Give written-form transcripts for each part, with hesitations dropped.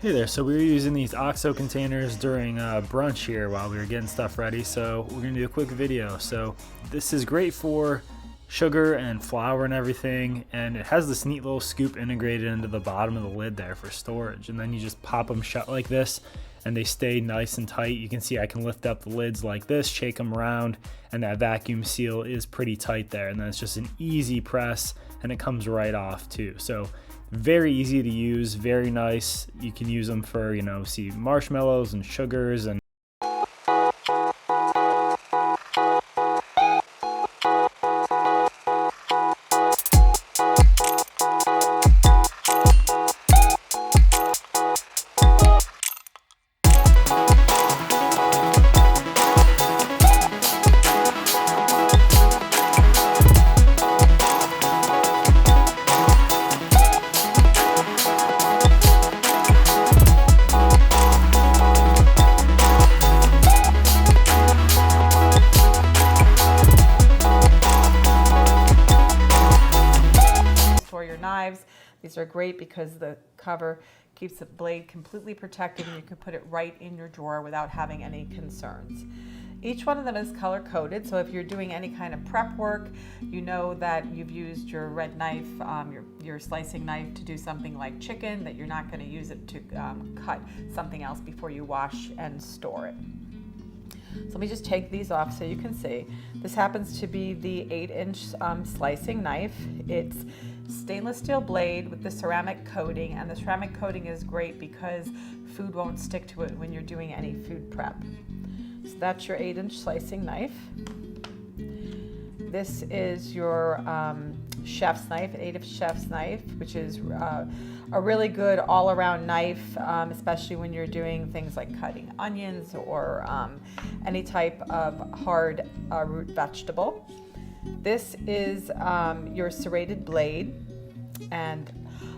Hey there, so we were using these OXO containers during brunch here while we were getting stuff ready, so we're going to do a quick video. So this is great for sugar and flour and everything, and it has this neat little scoop integrated into the bottom of the lid there for storage, and then you just pop them shut like this and they stay nice and tight. You can see I can lift up the lids like this, shake them around, and that vacuum seal is pretty tight there, and then it's just an easy press and it comes right off too. So very easy to use, very nice. You can use them for, see marshmallows and sugars and knives. These are great because the cover keeps the blade completely protected and you can put it right in your drawer without having any concerns. Each one of them is color coded, so if you're doing any kind of prep work, you know that you've used your red knife, your slicing knife to do something like chicken, that you're not going to use it to cut something else before you wash and store it. So let me just take these off so you can see. This happens to be the 8-inch slicing knife. It's stainless steel blade with the ceramic coating, and the ceramic coating is great because food won't stick to it when you're doing any food prep. So that's your 8-inch slicing knife. This is your chef's knife, an 8-inch chef's knife, which is a really good all-around knife, especially when you're doing things like cutting onions or any type of hard root vegetable. This is your serrated blade, and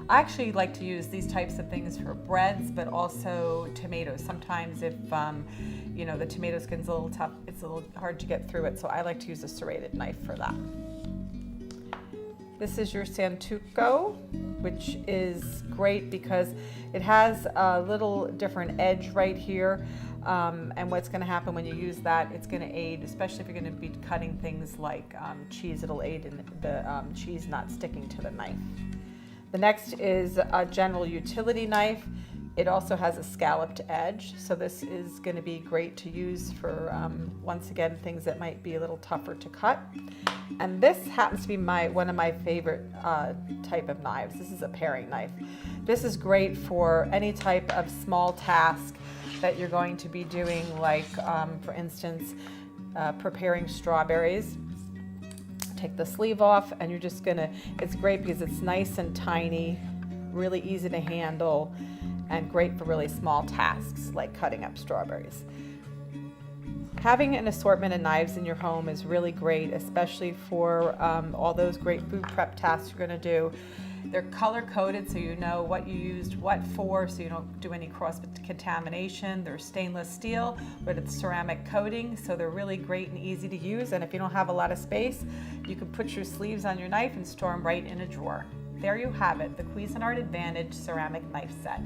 I actually like to use these types of things for breads, but also tomatoes. Sometimes if the tomato skin's a little tough, it's a little hard to get through it, so I like to use a serrated knife for that. This is your Santoku, which is great because it has a little different edge right here. And what's going to happen when you use that, it's going to aid, especially if you're going to be cutting things like cheese, it'll aid in the cheese not sticking to the knife. The next is a general utility knife. It also has a scalloped edge, so this is going to be great to use for, once again, things that might be a little tougher to cut. And this happens to be one of my favorite type of knives. This is a paring knife. This is great for any type of small task that you're going to be doing, like, for instance, preparing strawberries. Take the sleeve off, and you're just gonna, it's great because it's nice and tiny, really easy to handle, and great for really small tasks like cutting up strawberries. Having an assortment of knives in your home is really great, especially for all those great food prep tasks you're going to do. They're color coded, so you know what you used what for, so you don't do any cross contamination. They're stainless steel, but it's ceramic coating, so they're really great and easy to use. And if you don't have a lot of space, you can put your sleeves on your knife and store them right in a drawer. There you have it, the Cuisinart Advantage ceramic knife set.